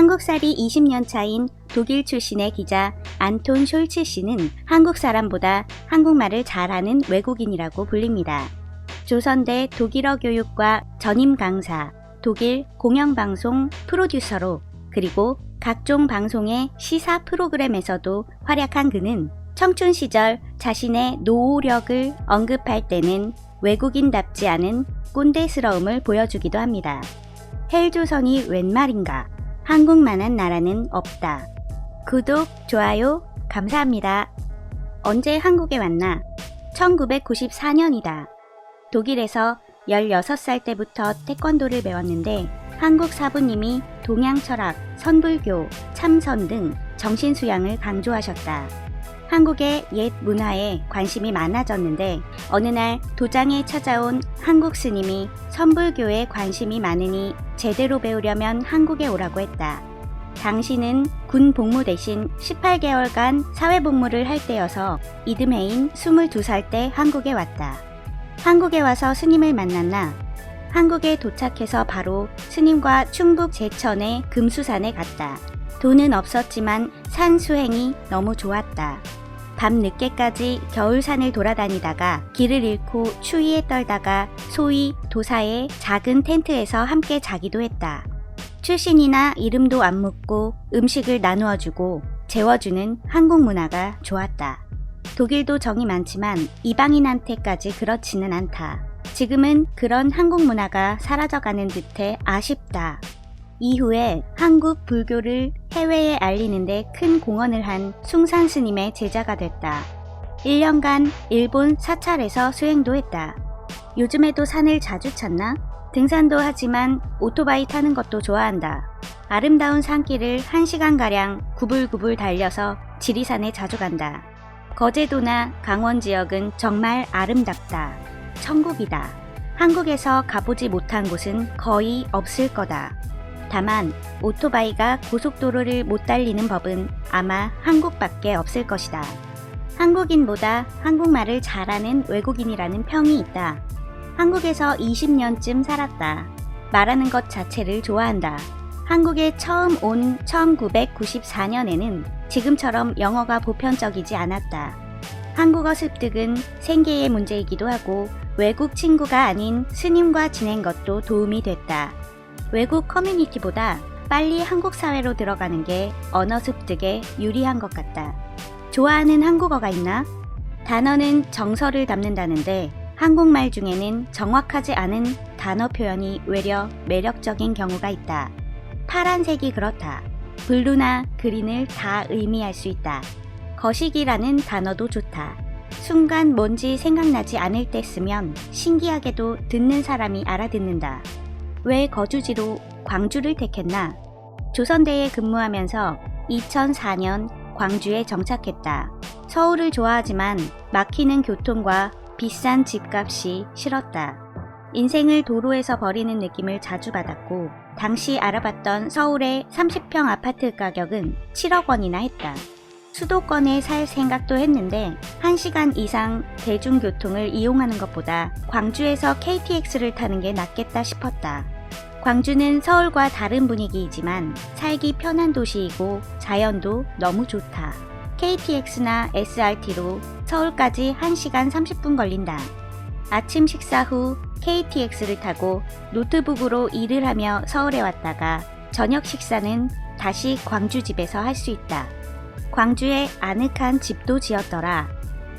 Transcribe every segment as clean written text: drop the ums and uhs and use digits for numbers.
한국살이 20년 차인 독일 출신의 기자 안톤 숄츠 씨는 한국 사람보다 한국말을 잘하는 외국인이라고 불립니다. 조선대 독일어 교육과 전임 강사, 독일 공영방송 프로듀서로 그리고 각종 방송의 시사 프로그램에서도 활약한 그는 청춘 시절 자신의 노후력을 언급할 때는 외국인답지 않은 꼰대스러움을 보여주기도 합니다. 헬조선이 웬 말인가? 한국만한 나라는 없다. 구독, 좋아요 감사합니다. 언제 한국에 왔나? 1994년이다. 독일에서 16살 때부터 태권도를 배웠는데 한국 사부님이 동양 철학, 선불교, 참선 등 정신수양을 강조하셨다. 한국의 옛 문화에 관심이 많아졌는데 어느 날 도장에 찾아온 한국 스님이 선불교에 관심이 많으니 제대로 배우려면 한국에 오라고 했다. 당시는 군 복무 대신 18개월간 사회복무를 할 때여서 이듬해인 22살 때 한국에 왔다. 한국에 와서 스님을 만났나? 한국에 도착해서 바로 스님과 충북 제천의 금수산에 갔다. 돈은 없었지만 산 수행이 너무 좋았다. 밤 늦게까지 겨울산을 돌아다니다가 길을 잃고 추위에 떨다가 소위 도사의 작은 텐트에서 함께 자기도 했다. 출신이나 이름도 안 묻고 음식을 나누어주고 재워주는 한국 문화가 좋았다. 독일도 정이 많지만 이방인한테까지 그렇지는 않다. 지금은 그런 한국 문화가 사라져가는 듯해 아쉽다. 이후에 한국 불교를 해외에 알리는데 큰 공헌을 한 숭산 스님의 제자가 됐다. 1년간 일본 사찰에서 수행도 했다. 요즘에도 산을 자주 찾나? 등산도 하지만 오토바이 타는 것도 좋아한다. 아름다운 산길을 1시간가량 구불구불 달려서 지리산에 자주 간다. 거제도나 강원 지역은 정말 아름답다. 천국이다. 한국에서 가보지 못한 곳은 거의 없을 거다. 다만 오토바이가 고속도로를 못 달리는 법은 아마 한국밖에 없을 것이다. 한국인보다 한국말을 잘하는 외국인이라는 평이 있다. 한국에서 20년쯤 살았다. 말하는 것 자체를 좋아한다. 한국에 처음 온 1994년에는 지금처럼 영어가 보편적이지 않았다. 한국어 습득은 생계의 문제이기도 하고 외국 친구가 아닌 스님과 지낸 것도 도움이 됐다. 외국 커뮤니티보다 빨리 한국 사회로 들어가는 게 언어 습득에 유리한 것 같다. 좋아하는 한국어가 있나? 단어는 정서를 담는다는데 한국말 중에는 정확하지 않은 단어 표현이 외려 매력적인 경우가 있다. 파란색이 그렇다. 블루나 그린을 다 의미할 수 있다. 거시기라는 단어도 좋다. 순간 뭔지 생각나지 않을 때 쓰면 신기하게도 듣는 사람이 알아듣는다. 왜 거주지로 광주를 택했나? 조선대에 근무하면서 2004년 광주에 정착했다. 서울을 좋아하지만 막히는 교통과 비싼 집값이 싫었다. 인생을 도로에서 버리는 느낌을 자주 받았고 당시 알아봤던 서울의 30평 아파트 가격은 7억 원이나 했다. 수도권에 살 생각도 했는데 1시간 이상 대중교통을 이용하는 것보다 광주에서 KTX를 타는 게 낫겠다 싶었다. 광주는 서울과 다른 분위기이지만 살기 편한 도시이고 자연도 너무 좋다. KTX나 SRT로 서울까지 1시간 30분 걸린다. 아침 식사 후 KTX를 타고 노트북으로 일을 하며 서울에 왔다가 저녁 식사는 다시 광주 집에서 할 수 있다. 광주에 아늑한 집도 지었더라.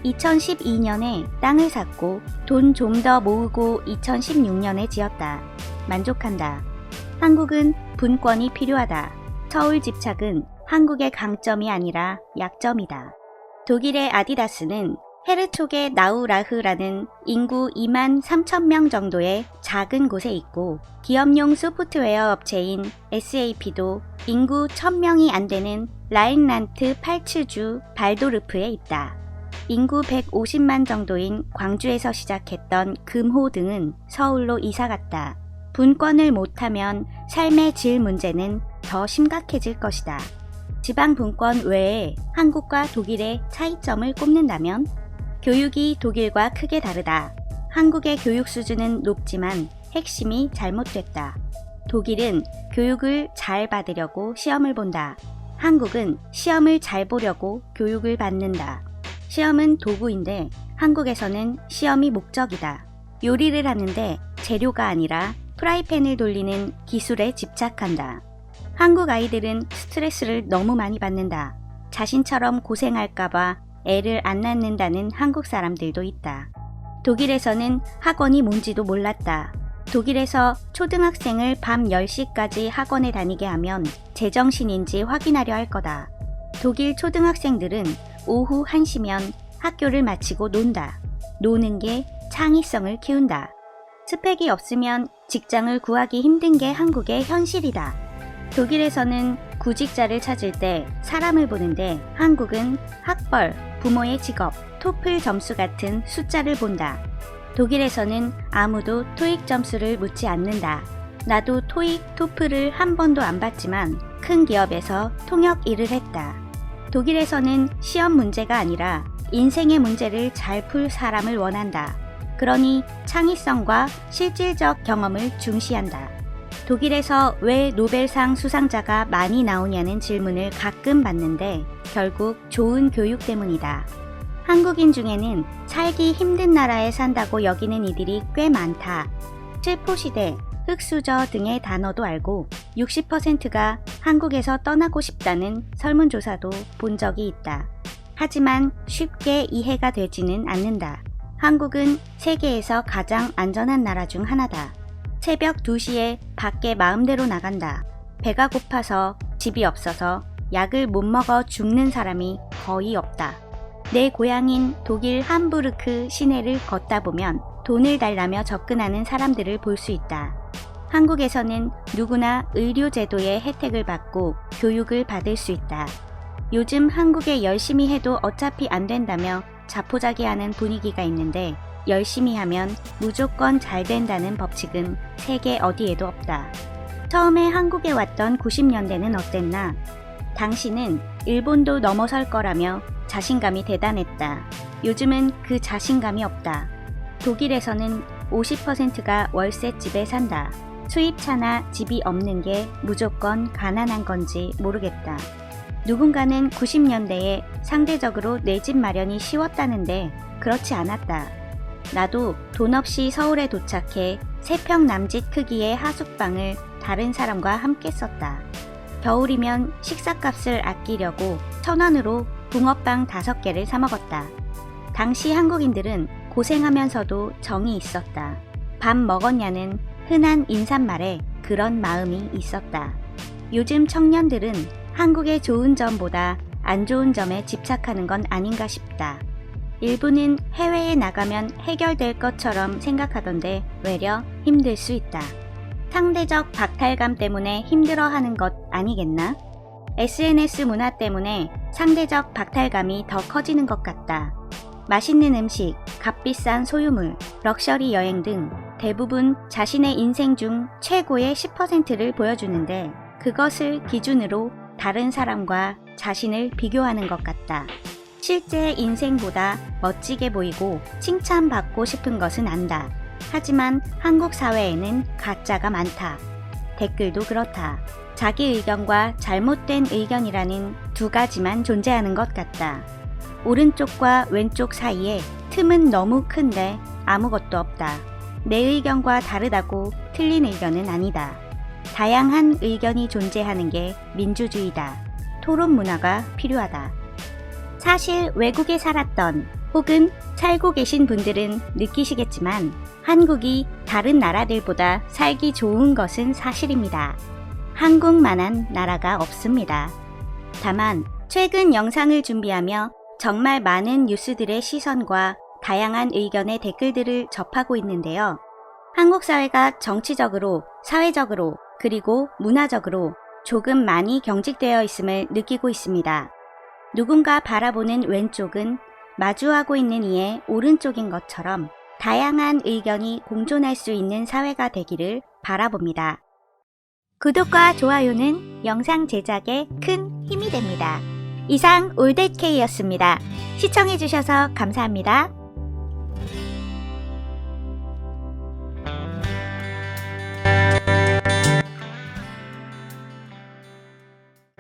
2012년에 땅을 샀고 돈 좀 더 모으고 2016년에 지었다. 만족한다. 한국은 분권이 필요하다. 서울 집착은 한국의 강점이 아니라 약점이다. 독일의 아디다스는 헤르초게 나우라흐라는 인구 2만 3천 명 정도의 작은 곳에 있고 기업용 소프트웨어 업체인 SAP도 인구 1000명이 안 되는 라인란트 팔츠주 발도르프에 있다. 인구 150만 정도인 광주에서 시작했던 금호 등은 서울로 이사갔다. 분권을 못하면 삶의 질 문제는 더 심각해질 것이다. 지방 분권 외에 한국과 독일의 차이점을 꼽는다면 교육이 독일과 크게 다르다. 한국의 교육 수준은 높지만 핵심이 잘못됐다. 독일은 교육을 잘 받으려고 시험을 본다. 한국은 시험을 잘 보려고 교육을 받는다. 시험은 도구인데 한국에서는 시험이 목적이다. 요리를 하는데 재료가 아니라 프라이팬을 돌리는 기술에 집착한다. 한국 아이들은 스트레스를 너무 많이 받는다. 자신처럼 고생할까봐 애를 안 낳는다는 한국 사람들도 있다. 독일에서는 학원이 뭔지도 몰랐다. 독일에서 초등학생을 밤 10시까지 학원에 다니게 하면 제정신인지 확인하려 할 거다. 독일 초등학생들은 오후 1시면 학교를 마치고 논다. 노는 게 창의성을 키운다. 스펙이 없으면 직장을 구하기 힘든 게 한국의 현실이다. 독일에서는 구직자를 찾을 때 사람을 보는데 한국은 학벌, 부모의 직업, 토플 점수 같은 숫자를 본다. 독일에서는 아무도 토익 점수를 묻지 않는다. 나도 토익, 토플을 한 번도 안 봤지만 큰 기업에서 통역 일을 했다. 독일에서는 시험 문제가 아니라 인생의 문제를 잘 풀 사람을 원한다. 그러니 창의성과 실질적 경험을 중시한다. 독일에서 왜 노벨상 수상자가 많이 나오냐는 질문을 가끔 받는데 결국 좋은 교육 때문이다. 한국인 중에는 살기 힘든 나라에 산다고 여기는 이들이 꽤 많다. 칠포시대, 흙수저 등의 단어도 알고 60%가 한국에서 떠나고 싶다는 설문조사도 본 적이 있다. 하지만 쉽게 이해가 되지는 않는다. 한국은 세계에서 가장 안전한 나라 중 하나다. 새벽 2시에 밖에 마음대로 나간다. 배가 고파서 집이 없어서 약을 못 먹어 죽는 사람이 거의 없다. 내 고향인 독일 함부르크 시내를 걷다 보면 돈을 달라며 접근하는 사람들을 볼 수 있다. 한국에서는 누구나 의료제도의 혜택을 받고 교육을 받을 수 있다. 요즘 한국에 열심히 해도 어차피 안 된다며 자포자기하는 분위기가 있는데 열심히 하면 무조건 잘 된다는 법칙은 세계 어디에도 없다. 처음에 한국에 왔던 90년대는 어땠나? 당시는 일본도 넘어설 거라며 자신감이 대단했다. 요즘은 그 자신감이 없다. 독일에서는 50%가 월세집에 산다. 수입차나 집이 없는 게 무조건 가난한 건지 모르겠다. 누군가는 90년대에 상대적으로 내 집 마련이 쉬웠다는데 그렇지 않았다. 나도 돈 없이 서울에 도착해 3평 남짓 크기의 하숙방을 다른 사람과 함께 썼다. 겨울이면 식사값을 아끼려고 1,000원으로 붕어빵 5개를 사 먹었다. 당시 한국인들은 고생하면서도 정이 있었다. 밥 먹었냐는 흔한 인사말에 그런 마음이 있었다. 요즘 청년들은 한국의 좋은 점보다 안 좋은 점에 집착하는 건 아닌가 싶다. 일부는 해외에 나가면 해결될 것처럼 생각하던데 외려 힘들 수 있다. 상대적 박탈감 때문에 힘들어하는 것 아니겠나? SNS 문화 때문에 상대적 박탈감이 더 커지는 것 같다. 맛있는 음식, 값비싼 소유물, 럭셔리 여행 등 대부분 자신의 인생 중 최고의 10%를 보여주는데 그것을 기준으로 다른 사람과 자신을 비교하는 것 같다. 실제 인생보다 멋지게 보이고 칭찬받고 싶은 것은 안다. 하지만 한국 사회에는 가짜가 많다. 댓글도 그렇다. 자기 의견과 잘못된 의견이라는 두 가지만 존재하는 것 같다. 오른쪽과 왼쪽 사이에 틈은 너무 큰데 아무것도 없다. 내 의견과 다르다고 틀린 의견은 아니다. 다양한 의견이 존재하는 게 민주주의다. 토론 문화가 필요하다. 사실 외국에 살았던 혹은 살고 계신 분들은 느끼시겠지만 한국이 다른 나라들보다 살기 좋은 것은 사실입니다. 한국만한 나라가 없습니다. 다만 최근 영상을 준비하며 정말 많은 뉴스들의 시선과 다양한 의견의 댓글들을 접하고 있는데요. 한국 사회가 정치적으로, 사회적으로, 그리고 문화적으로 조금 많이 경직되어 있음을 느끼고 있습니다. 누군가 바라보는 왼쪽은 마주하고 있는 이의 오른쪽인 것처럼 다양한 의견이 공존할 수 있는 사회가 되기를 바라봅니다. 구독과 좋아요는 영상 제작에 큰 힘이 됩니다. 이상 올댓K였습니다. 시청해주셔서 감사합니다.